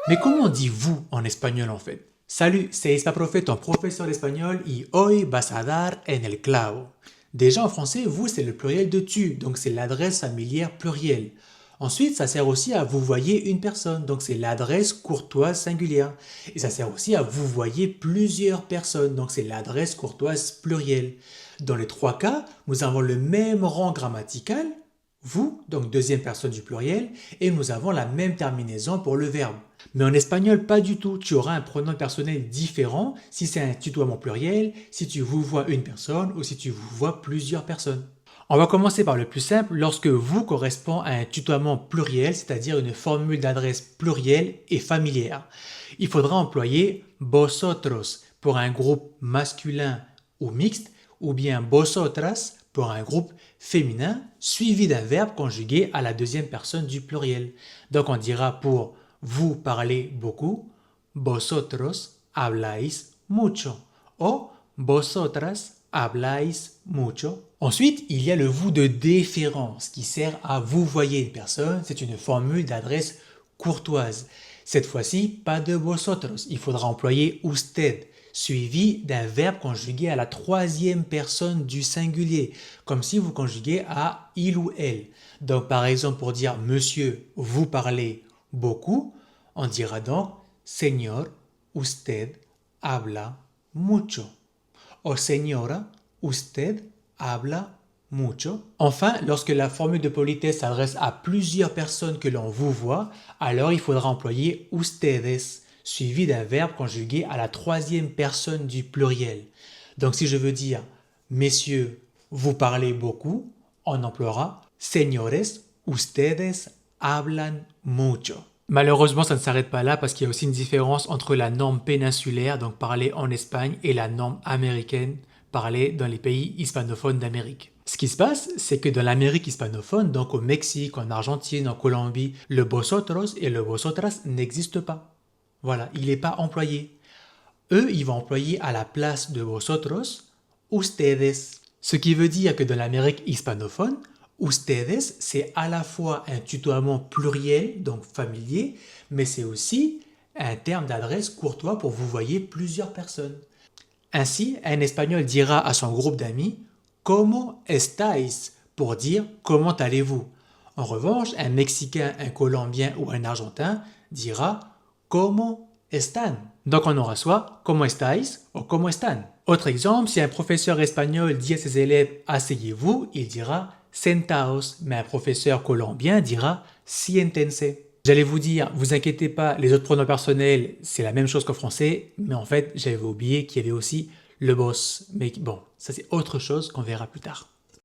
Mais comment on dit vous en espagnol en fait? Salut, c'est Ispaprofe, ton professeur d'espagnol, y hoy vas a dar en el clavo. Déjà en français, vous c'est le pluriel de tu, donc c'est l'adresse familière plurielle. Ensuite, ça sert aussi à vous voyez une personne, donc c'est l'adresse courtoise singulière. Et ça sert aussi à vous voyez plusieurs personnes, donc c'est l'adresse courtoise plurielle. Dans les trois cas, nous avons le même rang grammatical, vous, donc deuxième personne du pluriel, et nous avons la même terminaison pour le verbe. Mais en espagnol, pas du tout. Tu auras un pronom personnel différent si c'est un tutoiement pluriel, si tu vous vois une personne ou si tu vous vois plusieurs personnes. On va commencer par le plus simple, lorsque vous correspond à un tutoiement pluriel, c'est-à-dire une formule d'adresse plurielle et familière. Il faudra employer vosotros pour un groupe masculin ou mixte, ou bien vosotras pour un groupe féminin, suivi d'un verbe conjugué à la deuxième personne du pluriel. Donc on dira pour vous parlez beaucoup, vosotros habláis mucho, o vosotras habláis mucho. Ensuite, il y a le vous de déférence qui sert à vous voyez une personne. C'est une formule d'adresse courtoise. Cette fois-ci, pas de vosotros. Il faudra employer usted, suivi d'un verbe conjugué à la troisième personne du singulier, comme si vous conjuguez à il ou elle. Donc, par exemple, pour dire monsieur, vous parlez beaucoup, on dira donc señor, usted habla mucho. O señora, usted habla mucho. Enfin, lorsque la formule de politesse s'adresse à plusieurs personnes que l'on vous voit, alors il faudra employer ustedes, suivi d'un verbe conjugué à la troisième personne du pluriel. Donc si je veux dire messieurs, vous parlez beaucoup, on emploiera señores, ustedes hablan mucho. Malheureusement, ça ne s'arrête pas là parce qu'il y a aussi une différence entre la norme péninsulaire, donc parlée en Espagne, et la norme américaine, parlée dans les pays hispanophones d'Amérique. Ce qui se passe, c'est que dans l'Amérique hispanophone, donc au Mexique, en Argentine, en Colombie, le vosotros et le vosotras n'existent pas. Voilà, il n'est pas employé. Eux, ils vont employer à la place de vosotros, ustedes. Ce qui veut dire que dans l'Amérique hispanophone, ustedes, c'est à la fois un tutoiement pluriel, donc familier, mais c'est aussi un terme d'adresse courtois pour vous voyez plusieurs personnes. Ainsi, un Espagnol dira à son groupe d'amis « Como estáis ?» pour dire « Comment allez-vous ?» En revanche, un Mexicain, un Colombien ou un Argentin dira « Como están ?» Donc on aura soit « Como estáis ?» ou « Como están ?» Autre exemple, si un professeur espagnol dit à ses élèves « Asseyez-vous », il dira « Sentaos », mais un professeur colombien dira « Siéntense ». J'allais vous dire, vous inquiétez pas, les autres pronoms personnels, c'est la même chose qu'en français, mais en fait, j'avais oublié qu'il y avait aussi le boss. Mais bon, ça c'est autre chose qu'on verra plus tard.